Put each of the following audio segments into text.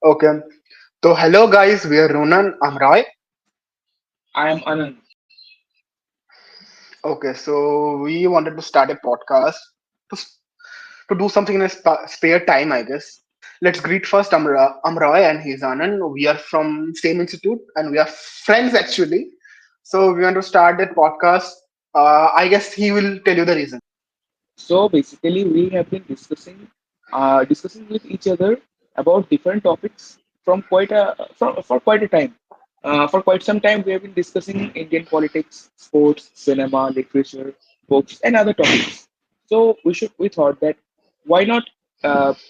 Okay. So hello guys, we are Ronan. I'm Roy. I am Anand. Okay, so we wanted to start a podcast to s- to do something in a spare time, I guess. Let's greet first. I'm Roy and he's Anand. We are from same institute and we are friends actually. So we want to start that podcast. I guess he will tell you the reason. So basically, we have been discussing with each other about different topics for quite a time. For quite some time, we have been discussing Indian politics, sports, cinema, literature, books, and other topics. So we thought that why not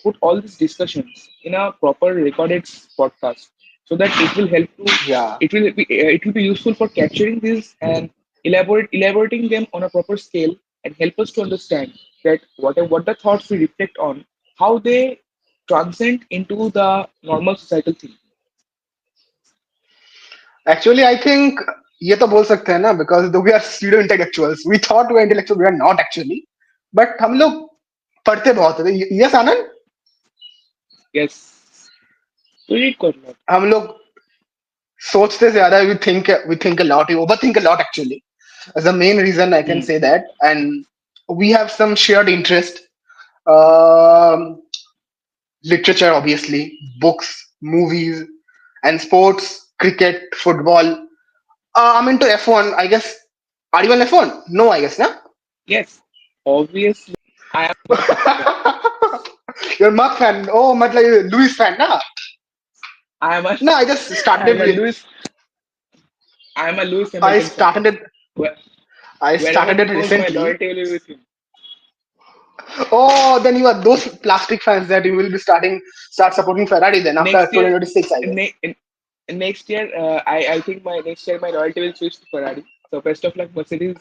put all these discussions in a proper recorded podcast so that it will help to Yeah. it will be useful for capturing this and elaborating them on a proper scale and help us to understand that what the thoughts we reflect on, how they transcend into the normal societal thing. Actually, I think ये तो बोल सकते हैं ना because though we are pseudo intellectuals, we thought we are intellectual, we are not actually. But हम लोग पढ़ते बहुत है. Yes, Anand. Yes, we read quite a lot. हम लोग सोचते ज्यादा we think a lot, we overthink a lot actually. As the main reason I can Hmm. say that, and we have some shared interest. Um, Literature, obviously, books, movies, and sports, cricket, football. I'm into F1. I guess. Are you an F1? No, I guess, na? Yes, obviously, I am a Mercedes fan. You're Mark fan. Oh, मतलब Louis fan, na? I am a No, I just I started am a it. Lewis I am a Lewis I Hamilton fan. started it. Where, I Wherever started he it goes, my recently. loyalty will be with him. Oh, then you are those plastic fans that you will be start supporting Ferrari then after Next year, 2026, I guess. ne- in- next year, I think my next year my loyalty will switch to Ferrari. So best of luck, Mercedes.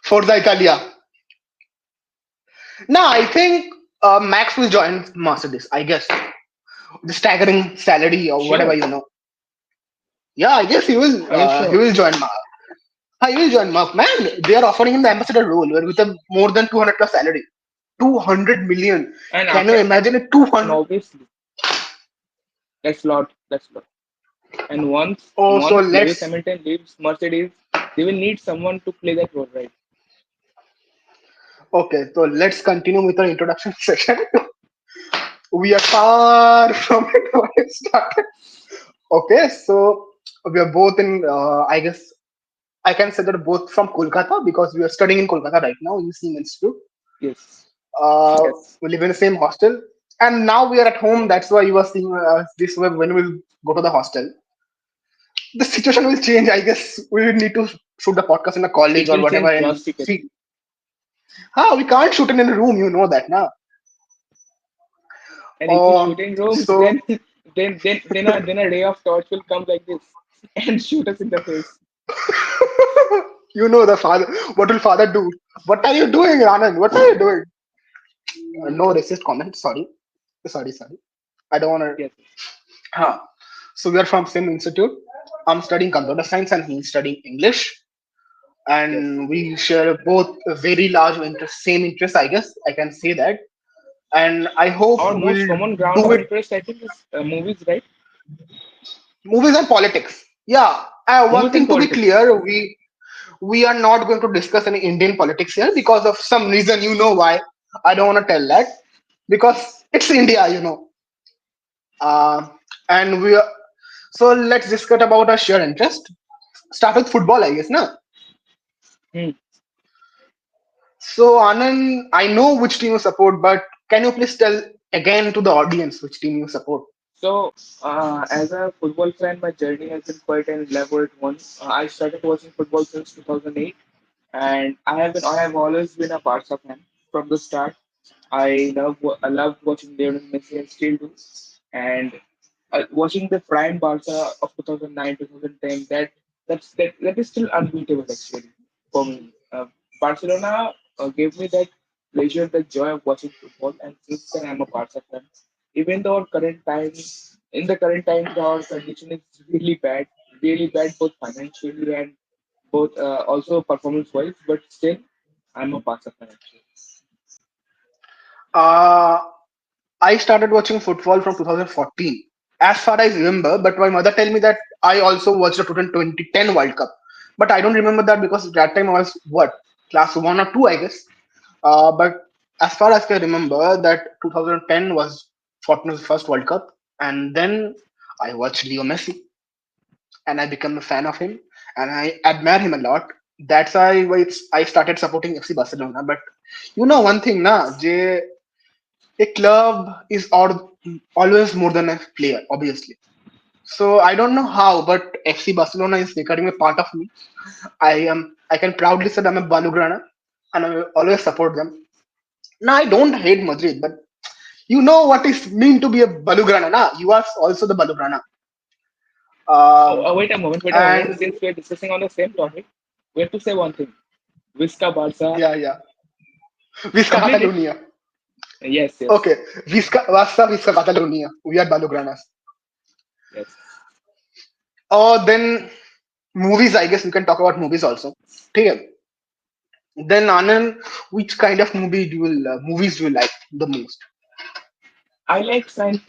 Forza Italia. No, I think Max will join Mercedes, I guess. The staggering salary or whatever Sure. you know. Yeah, I guess he will. Are you He sure? will join. He will join Mark. Man, they are offering him the ambassador role with a more than 200 plus salary. 200 million. And Can you after imagine it? and 200. obviously that's lot. That's lot. And once Oh, so once Lewis let's. Hamilton leaves Mercedes, they will need someone to play that role, right? Okay, so let's continue with our introduction session. We are far from it when it started. Okay, so we are both in. I guess I can say that both from Kolkata because we are studying in Kolkata right now in same institute. Yes. Uh, Yes. we live in the same hostel, and now we are at home. That's why you are seeing this way when we will go to the hostel. The situation will change. I guess we will need to shoot the podcast in a college It or will whatever change and drastically. see. We can't shoot it in a room. You know that, now. And if we shoot in rooms, So then then a ray of torch will come like this and shoot us in the face. you know the father. What will father do? What are you doing, Anand? What are you doing? No racist comment. Sorry. I don't want to. Yes. Huh. So we are from same institute. I'm studying computer science and he's studying English. Yes. And we share both a very large interest, same interest, I guess I can say that. And I hope Our most we'll common ground do of it. interest, I think, is movies, right? Movies and politics. Yeah. One Movies and thing to be politics. clear, we are not going to discuss any Indian politics here because of some reason. You know why? I don't want to tell that because it's India. Uh, and we are, so let's discuss about our shared interest. Start with football, I guess, na. Hmm. So Anand, I know which team you support, but can you please tell again to the audience which team you support? So, as a football fan, my journey has been quite an elaborate one. I started watching football since 2008, and I have always been a Barca fan from the start. I love watching Lionel Messi and still do. And watching the prime Barca of 2009, 2010, that is still unbeatable actually for me. Barcelona gave me that pleasure, that joy of watching football, and since then I'm a Barca fan. Even though in the current times, our condition is really bad, both financially and both also performance wise, but still, I'm a Barca fan actually. Uh, I started watching football from 2014, as far as I remember. But my mother tell me that I also watched the 2010 World Cup. But I don't remember that because that time I was what, class one or two, I guess. But as far as I remember, that 2010 was Fortnite's first World Cup, and then I watched Leo Messi, and I became a fan of him, and I admire him a lot. That's why I started supporting FC Barcelona. But you know one thing, na, a club is always more than a player, obviously. So I don't know how, but FC Barcelona is becoming a part of me. I can proudly say I'm a Balugrana, and I will always support them. Now I don't hate Madrid, but you know what is mean to be a Balugrana, na? You are also the Balugrana. Wait a moment, wait a moment. And Since we're discussing on the same topic, we have to say one thing. Visca Barca, yeah, yeah. Visca complete it. Catalunya. Yes, yes, Okay. Visca Catalunya. We are Balugranas. yes. Or then movies, I guess we can talk about movies also. Okay. Then Anand, which kind of movies do you like the most? I like science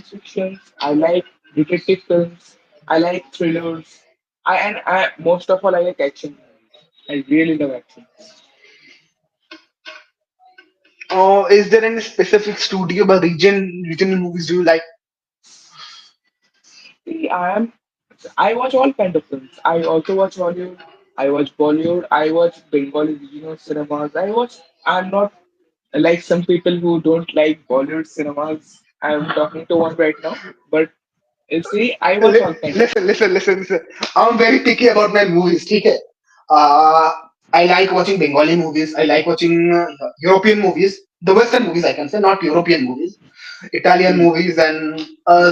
fiction. I like detective films. I like thrillers. I most of all I like action movies. I really love action films. Or is there any specific studio or regional movies do you like? See, I watch all kind of films. I also watch Hollywood. I watch Bollywood. I watch Bengali regional cinemas. I'm not like some people who don't like Bollywood cinemas. I'm talking to one right now. But you see, I watch all kind of films. Listen. I'm very picky about my movies. Okay. Uh, I like watching Bengali movies. I like watching European movies, the Western movies. I can say not European movies. Italian Hmm. movies and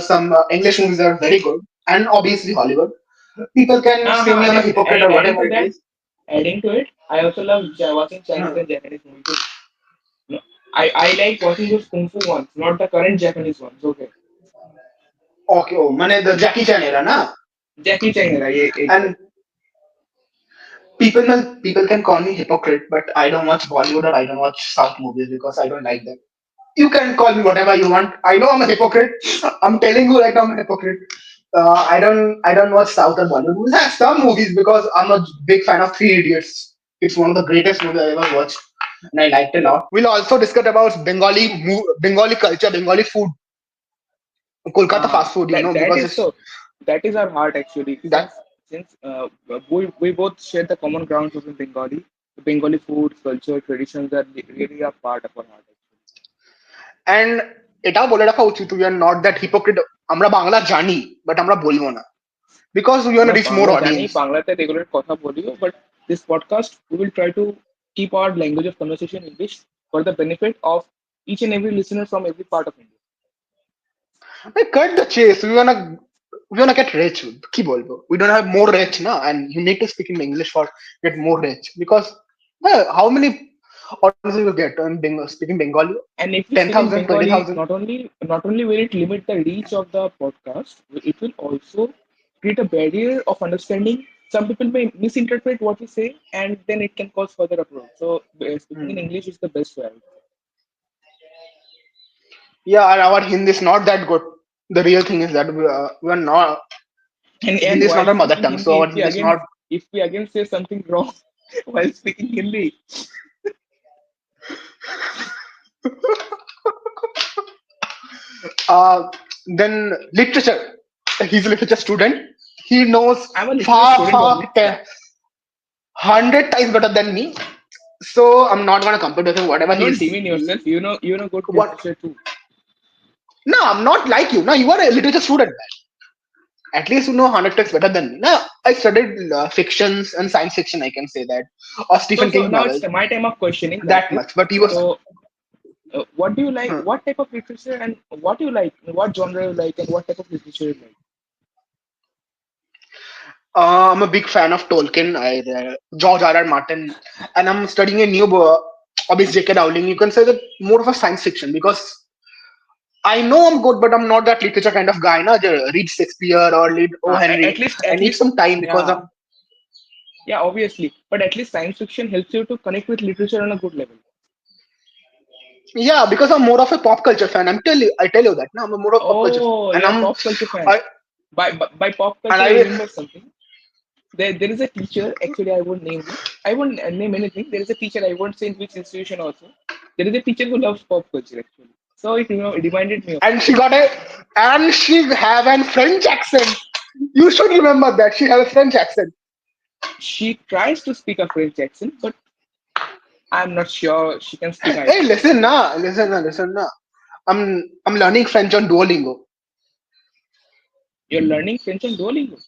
some English movies are very good, and obviously Hollywood. People can say me I'm a hypocrite or Adding whatever to it that, is. I also love watching Chinese Huh. and Japanese movies too. No, I like watching those kung fu ones, not the current Japanese ones. Okay, Okay, oh, mane the Jackie Chan era, na? Jackie Chan era, yeah, And exactly. people can call me hypocrite, but I don't watch Bollywood or I don't watch South movies because I don't like them. You can call me whatever you want. I know I'm a hypocrite. I'm telling you right now I'm a hypocrite. I don't watch South or Bollywood movies. I have some movies because I'm a big fan of Three Idiots. It's one of the greatest movies I ever watched, and I liked it a lot. We'll also discuss about Bengali culture, Bengali food, Kolkata fast food. That that Because is it's so. That is our heart actually. that. Since we both share the common grounds of the Bengali. The Bengali food, culture, traditions are really a part of our heart actually. And এটাও বলে রাখা উচিত we are not that hypocrite. আমরা বাংলা জানি but আমরা বলবো না because we want to আমরা reach more বাংলা জানি, audience. বাংলাতে রেগুলার কথা বলিও, but this podcast we will try to keep our language of conversation English for the benefit of each and every listener from every part of India. We cut the chase. We wanna get rich. কি বলবো? We don't have more rich না, and you need to speak in English for get more rich because how many audiences you get on speaking Bengali? And if we speak in 10,000, Bengali, 20,000. not only will it limit the reach of the podcast, it will also create a barrier of understanding. Some people may misinterpret what we say, and then it can cause further uproar. So speaking in Hmm. English is the best way, I would say. Yeah, and our Hindi is not that good. The real thing is that we are not. And Hindi is while not our mother speaking tongue, Hindi, so our Hindi is not. if we again say something wrong while speaking Hindi, Uh, then literature. He's a literature student. He knows I'm a literature far, student far, only. 100 times better than me. So I'm not gonna compete with him. Whatever Don't he's, demean yourself. You know good what? literature too. No, I'm not like you. No, you are a literature student, man. At least you know 100 times better than me. No, I studied fictions and science fiction. I can say that, or So Stephen so King now it's novels. my time of questioning. That's That it. much. But he was. So what do you like? Huh. What type of literature and what you like? What genre you like and what type of literature you like? I'm a big fan of Tolkien, George R. R. Martin, and I'm studying a new obviously J.K. Rowling. You can say that more of a science fiction because I know I'm good, but I'm not that literature kind of guy. Na, read Shakespeare or read O. At Henry. least I at need least some time because yeah, I'm. yeah, obviously. But at least science fiction helps you to connect with literature on a good level. Yeah, because I'm more of a pop culture fan. I tell you that. Now I'm more of a pop culture fan, Oh, and you're a pop culture fan. I By pop and culture, I I remember something. There is a teacher. Actually, I won't name him. I won't name anything. There is a teacher. I won't say in which institution also. There is a teacher who loves pop culture actually. So it reminded me of and she got a and she have an French accent. You should remember that she have a French accent. she tries to speak a French accent, but I'm not sure she can speak Hey, either. listen na. I'm learning French on Duolingo. You're learning French on Duolingo.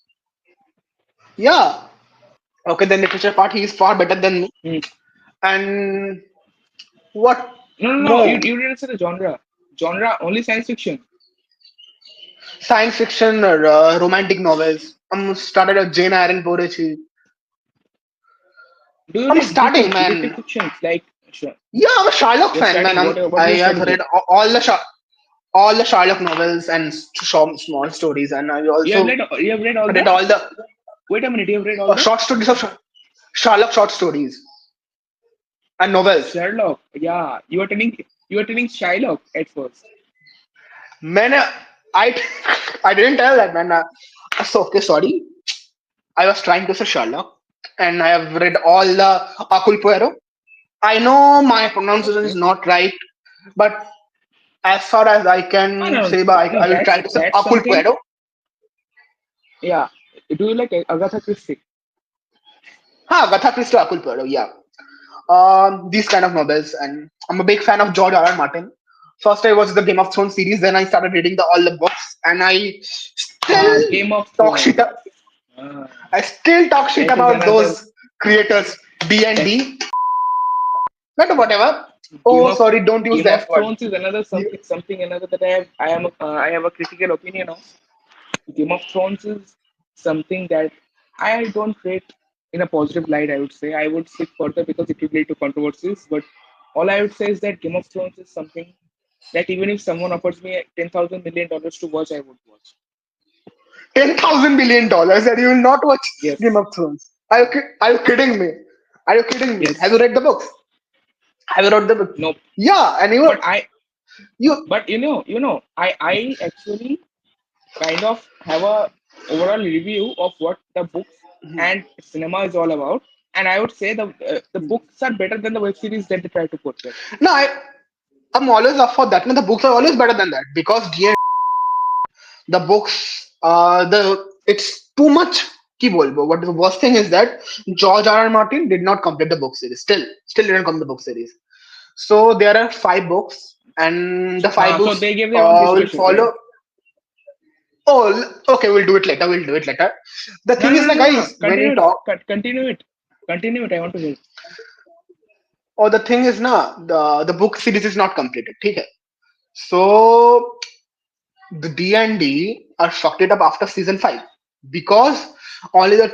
Yeah. Okay, the literature part he is far better than me. Hmm. And what No. more? You didn't say the genre. Genre only science fiction. Science fiction or romantic novels. I'm started a Jane Eyre Borechi. Do you I'm read starting, detective man. fictions like sure. Yeah, I'm a Sherlock You're fan, man. studying? What I are you have studying read with? all the Sherlock novels and small stories, and I also You have read all read the all the wait a minute, you have read all the short stories of Sherlock short stories and novels. Sherlock. Yeah. You were telling Shylock at first. Man, I I didn't tell that, man. So okay, sorry. I was trying to say Sherlock, and I have read all the Akul Poirot. I know my pronunciation is Okay. not right, but as far as I Ah, can no, say, I will try to say that's Akul something. Poirot. Yeah. Do you like Agatha Christie? Ha, Gatha Christie, Akul Poirot, yeah. These kind of novels, and I'm a big fan of George R. R. Martin. First, I watched the Game of Thrones series, then I started reading all the books, and still Game of talk shit. Thrones. Ah, I still talk shit that is about another those creators, D and that D, but whatever. Game Oh, of sorry, don't use Game the of F word. Thrones is another You- something another that I have a critical opinion of. Game of Thrones is something that I don't rate in a positive light. I would say I would speak further because it would lead to controversies. But all I would say is that Game of Thrones is something that even if someone offers me $10,000 million to watch, I would watch. $10,000 million, and you will not watch Game Yes, of Thrones. Are you kidding me? Are you kidding me? Have you yes, read the books? Have you read the book? nope. Yeah, and But I, you but I actually kind of have a overall review of what the books and cinema is all about, and I would say the books are better than the web series that they try to portray. no, I'm always up for that. No, the books are always better than that because the books, the it's too much. Ki bolbo. What the worst thing is that George R. R. Martin did not complete the book series. Still didn't complete the book series. So there are five books, and the five So books they gave their own will discussion, right? follow. Oh, okay, we'll do it later. We'll do it later. The No, thing no, is, no, like, no, no. guys, when you talk, Continue it. Continue it. I want to hear. or the thing is, na, the book series is not completed. Okay. So the D&D are fucked it up after season 5 because only the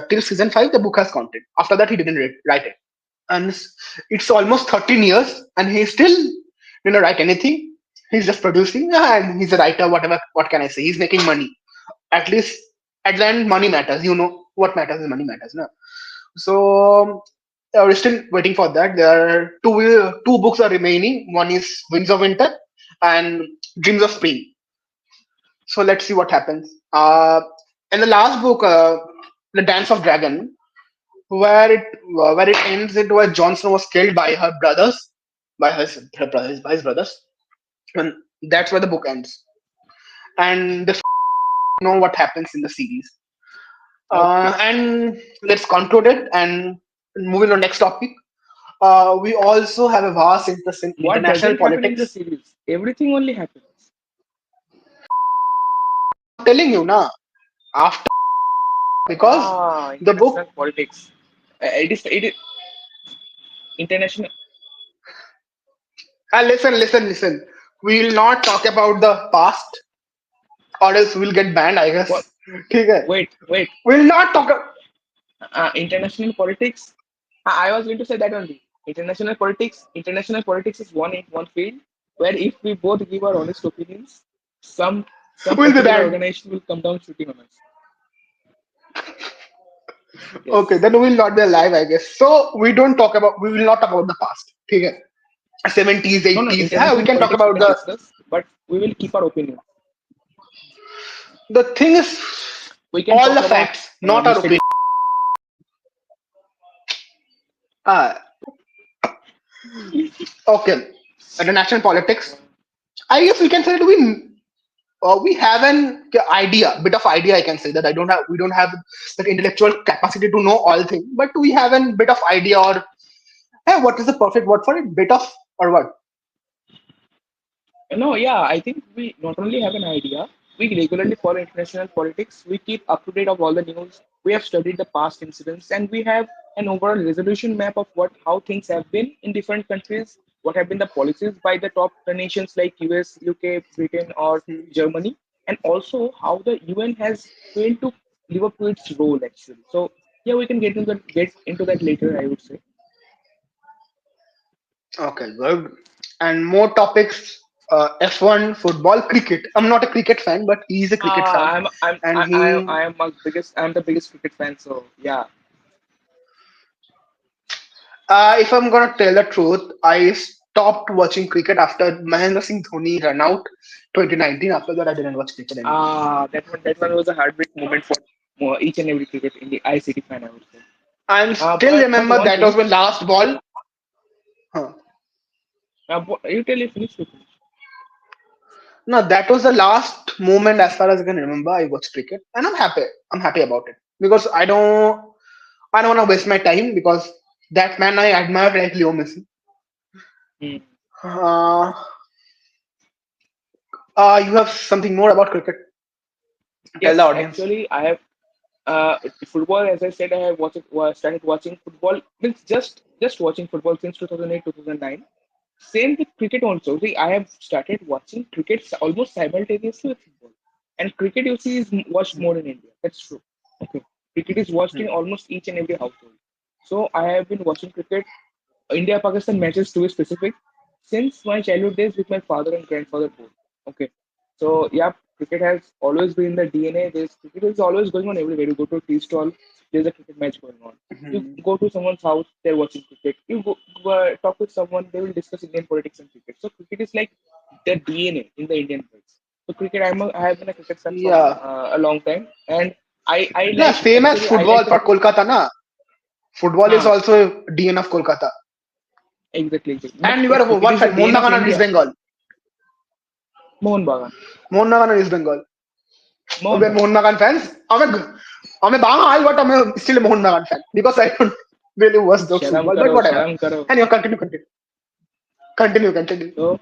till season 5 the book has content. After that he didn't write it, and it's almost 13 years and he still didn't write anything. He's just producing, and he's a writer. Whatever, what can I say? He's making money. At least at the end, money matters. You know what matters is money matters. No? So we're still waiting for that. There are two books are remaining. One is Winds of Winter and Dreams of Spring. So let's see what happens. In the last book, The Dance of Dragon, where it ends, it was Jon Snow was killed by her brothers, by his brothers, and that's where the book ends. And this know what happens in the series. Okay. And let's conclude it and moving on next topic. We also have a vast interest in What international doesn't happen in the politics. series? Everything only happens. I'm telling you now, after because Ah, the book. international politics. It is international. Listen. We will not talk about the past, or else we'll get banned, I What? guess. Okay. Wait. We'll not talk. International politics. I was going to say that only. International politics is one field where if we both give our honest opinions, some We'll be particular banned. organization will come down shooting on us. Okay, Yes. then we'll not be alive, I guess. So we don't talk about. We will not talk about the past. Okay. 70s, No, no, 80s. Yeah, we international can talk politics we about can the discuss, but we will keep our opinions. the thing is We can all talk the about facts, not our Mr. opinion. Uh, okay, the national politics. I guess we can say that we have an idea, bit of idea. I can say that we don't have that intellectual capacity to know all things, but we have a bit of idea or hey, what is the perfect word for it? Bit of or what? No, yeah, I think we not only have an idea, we regularly follow international politics. We keep up to date of all the news. We have studied the past incidents, and we have an overall resolution map of what how things have been in different countries, what have been the policies by the top nations like US, UK, Britain, or Germany, and also how the UN has failed to live up to its role actually. So yeah, we can get into that later, I would say. Okay, good. And more topics. F1, football, cricket. I'm not a cricket fan, but he's a cricket fan, and he. I'm the biggest cricket fan. So yeah. If I'm gonna tell the truth, I stopped watching cricket after Mahendra Singh Dhoni run out 2019. After that, I didn't watch cricket anymore. That one was a heartbreak moment for each and every cricket in the ICT fan, I would say. I'm still But remember one that was thing, my last ball. Huh. you tell you finish. You finish. No, that was the last moment as far as I can remember. I watched cricket, and I'm happy. I'm happy about it because I don't want to waste my time because that man I admire like Leo Messi. Hmm. Uh, you have something more about cricket? Tell the Yes, audience. actually, I have football. As I said, I have started watching football. Means just watching football since 2008 2009. Same with cricket also. See, I have started watching cricket almost simultaneously with football. And cricket, you see, is watched more in India. That's true. Okay. Cricket is watched in almost each and every household. So I have been watching cricket, India Pakistan matches to be specific, since my childhood days with my father and grandfather both. Okay. So yeah, cricket has always been in the DNA. Cricket is always going on everywhere. You go to a tea stall, there's a cricket match going on. You Mhm. go to someone's house, they're watching cricket. You go talk with someone, they will discuss Indian politics and cricket. So cricket is like the DNA in the Indian place. So cricket, I have been a cricket fan from Yeah, a long time, and I yeah, like same as actually I like football the for Kolkata, na. Football is huh, also DN of Kolkata. exactly. But And you if are cricket what is the fan? Mohun DNA of Bagan or East India, Bengal? Mohan Bagan, Mohun Bagan or East Bengal? Mohan We're Bagan. Mohun Bagan fans. I'm a Bangal, but I'm still a Mohun Bagan fan because I don't really watch those Sharam football. But karo, whatever. sharam karo. Anyway, continue. So,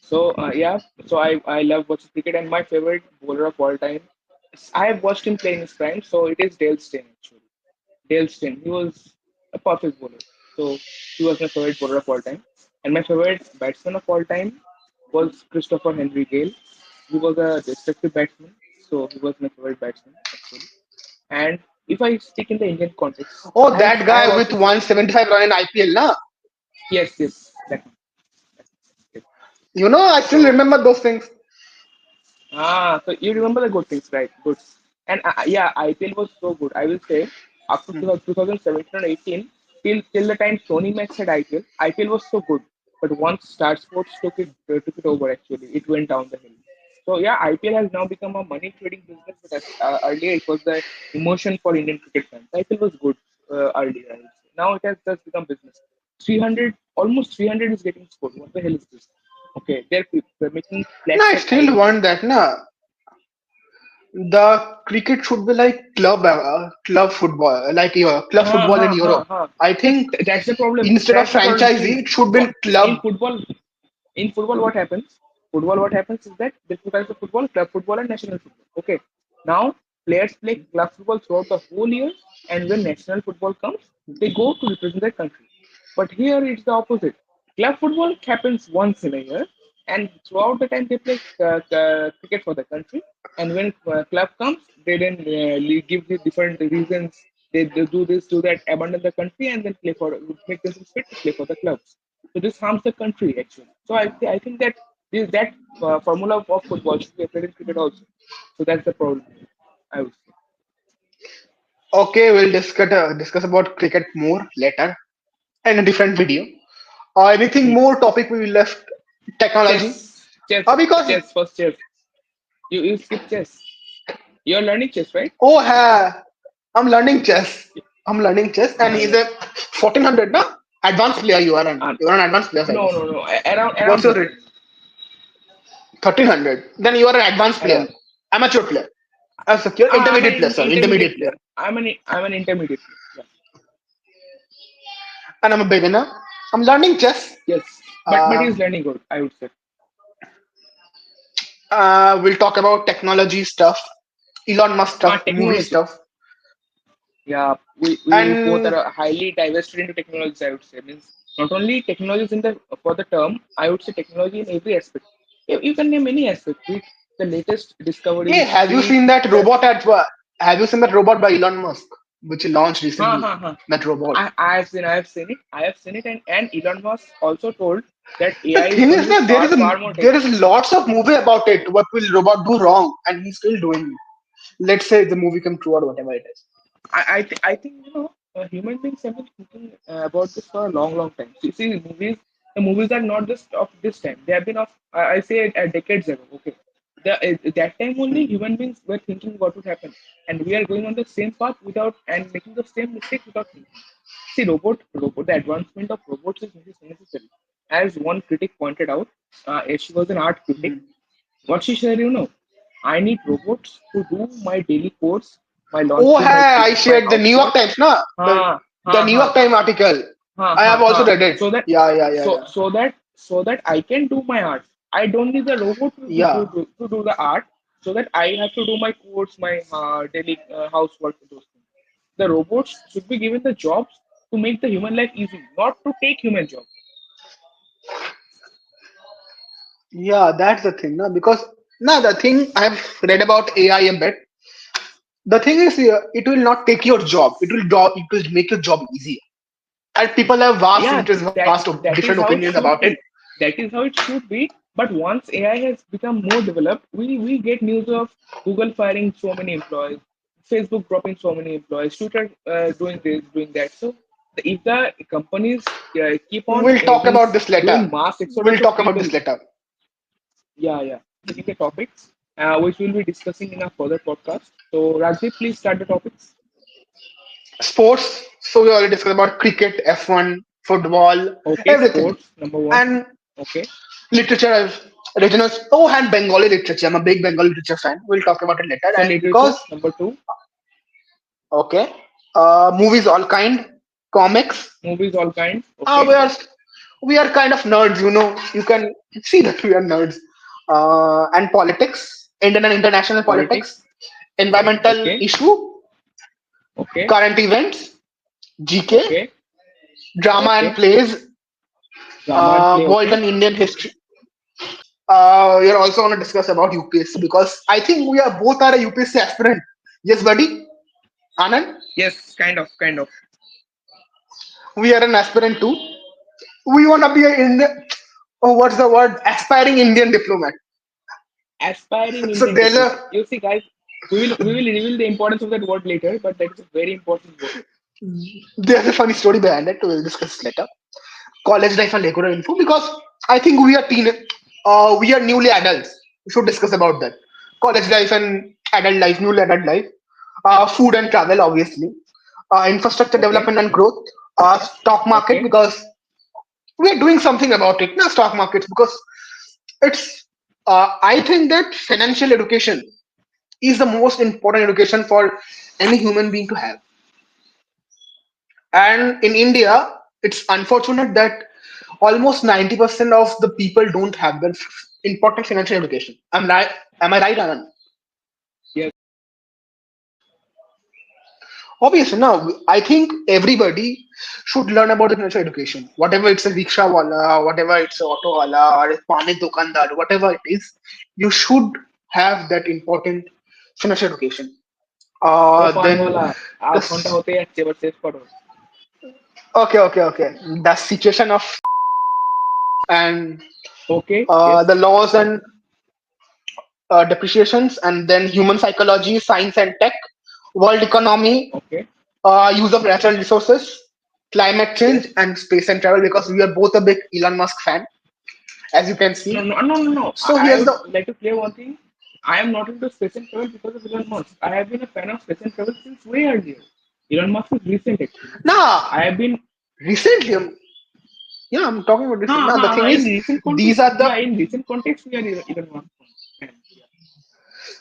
so yeah, so I love watching cricket, and my favorite bowler of all time. I have watched him play in his prime, so it is Dale Steyn actually. Dale Steyn, he was a perfect bowler, so he was my favorite bowler of all time. And my favorite batsman of all time was Christopher Henry Gale. He was a destructive batsman, so he was my favorite batsman actually. And if I speak in the Indian context, Oh, that I have guy with also seen 175 run in IPL, na? yes, that one. Yes. You know, I still So remember those things. so you remember the good things, right? Good. And yeah, IPL was so good. I will say up to 2017 and 18, till the time Sony Max had IPL, IPL was so good. But once Star Sports took it over, actually, it went down the hill. So yeah, IPL has now become a money trading business. But earlier it was the emotion for Indian cricket fans. IPL was good earlier, I would say. Now it has just become business. 300, almost 300 is getting scored. What the hell is this? Okay, they're making No, flat I set still IRS. want that, na. The cricket should be like club football, like club football in Europe. Huh. I think That's the problem. instead of That's the problem. franchisee, See, it should what be club. in football, what happens? What happens is that there are two types of football: club football and national football. Okay. Now players play club football throughout the whole year, and when national football comes, they go to represent their country. But here it's the opposite. Club football happens once in a year, and throughout the time they play cricket for the country. And when club comes, they then give the different reasons. They do this, do that, abandon the country, and then play for make themselves fit to play for the clubs. So this harms the country actually. So I think that that formula of football should be applied in cricket also. So that's the problem, I would say. Okay, we'll discuss about cricket more later in a different video. Anything Hmm. more topic we left? Technology. Because Chess, first chess. You skip chess. You're learning chess, right? oh I'm learning chess. I'm learning chess, and Yeah, he's yeah. a 1400 na advanced player. You are an And advanced player, I no, guess. no, no. Around What's your rate? 1300. 1300. Then you are an advanced player, Around. amateur player, secure I'm intermediate player. an Sorry, intermediate intermediate player. player. I'm an intermediate player. Yeah. And I'm a beginner. I'm learning chess. Yes. But Uh, he's learning good, I would say. we'll talk about technology stuff, Elon Musk stuff, movie Technology. stuff, Yeah, we both and are highly divested into technologies, I would say. Means not only technologies in the for the term, I would say technology in every aspect. You can name any aspect, be it the latest hey, discoveries, have you be it seen that the robot at? Have you seen that robot by Elon Musk, which he launched ha recently? ha ha. That robot. I have seen it, and Elon Musk also told that The AI is thing going to is be that far more there is dangerous. lots of movie about it. What will robot do wrong, and he's still doing it. Let's say the movie come true or whatever it is. I think human beings have been thinking about this for a long time. See, the movies are not just of this time. They have been of I say decades ago. Okay, that time only Hmm. human beings were thinking what would happen, and we are going on the same path without and making the same mistakes without thinking. See, the advancement of robots is necessary. As one critic pointed out, she was an art critic. Hmm. What she said, I need robots to do my daily course, my Oh, laundry, hey, I my shared the New York housework. Times, na? Ha The ha New ha York Times article. I have also ha. read it. So that Yeah, yeah, yeah, yeah. so that I can do my art. I don't need the robot Yeah. to do the art. So that I have to do my course, my daily housework, those things. The robots should be given the jobs to make the human life easy, not to take human job. Yeah, that's the thing, na? Because now the thing I've read about AI a bit. The thing is, it will not take your job. It will make your job easier. And people have vast Yeah, interests, that different is how it opinions should about it. be. That is how it should be. But once AI has become more developed, we get news of Google firing so many employees, Facebook dropping so many employees, Twitter doing this, doing that. So if the companies keep on We'll talk about means this later. doing mass We'll exodus of talk about people, this later. yeah, picking the topics which we'll be discussing in a further podcast. So Rajdeep, please start the topics. Sports. So we already discussed about cricket, F1, football, Okay, everything. sports number one. And Okay, literature, regional. Oh, and Bengali literature. I'm a big Bengali literature fan. We'll talk about it later. so And literature because, number two, okay, movies all kind, comics. movies all kinds. Uh, Okay. we are we are kind of nerds. You can see that we are nerds. And politics, Indian and international politics, Politics. environmental Okay. issue, Okay. current events, GK, Okay. drama and Okay. plays, Drama and play. world Okay. and Indian history. We are also going to discuss about UPSC because I think we are both are a UPSC aspirant. Yes, buddy, Anand, Yes, kind of, kind of. we are an aspirant too. We want to be a Indian. Oh, what's the word? Aspiring Indian diplomat. Aspiring So Indian there's diplomat. a You see, guys, we will reveal the importance of that word later, but that is a very important word. there's a funny story behind it. We'll discuss later. College life and regular info because I think we are newly adults. We should discuss about that. College life and adult life, newly adult life, food and travel, obviously, infrastructure Okay. development and growth, stock market Okay. because we are doing something about it. No stock markets because it's. I think that financial education is the most important education for any human being to have. And in India, it's unfortunate that almost 90% of the people don't have the important financial education. Am I right, Anand? Yes. Obviously, now I think everybody should learn about the financial education. Whatever it's a rickshaw wala, whatever it's a auto wala, or a pani dukandar, whatever it is, you should have that important financial education. ओ पान Then वाला the 8 घंटा होते हैं अच्छे बच्चे पढ़ो. okay. The situation of and Okay. the Yes. laws and depreciations, and then human psychology, science and tech, world economy, Okay. use of natural resources, climate change Yes. and space and travel because we are both a big Elon Musk fan, as you can No, see. no, no, no, no. So I here's would the like to clear one thing. I am not into space and travel because of Elon Musk. I have been a fan of space and travel since way earlier. Elon Musk is recent actually. nah I have been recently. Yeah, I'm talking about recent. ha Now the ha ha thing in is, recent these context. are the Yeah, in recent context we are Elon Musk fans. Yeah.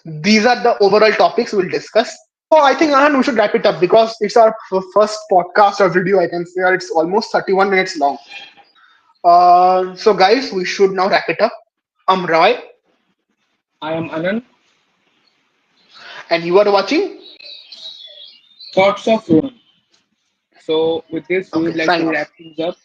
these are the overall topics we'll discuss. So I think Ahan, we should wrap it up because it's our first podcast or video. I can say it's almost 31 minutes long. So guys, we should now wrap it up. I'm Roy, I am Anand. and you are watching. Thoughts of Ronan. So with this we Okay, would like to signing off. wrap things up.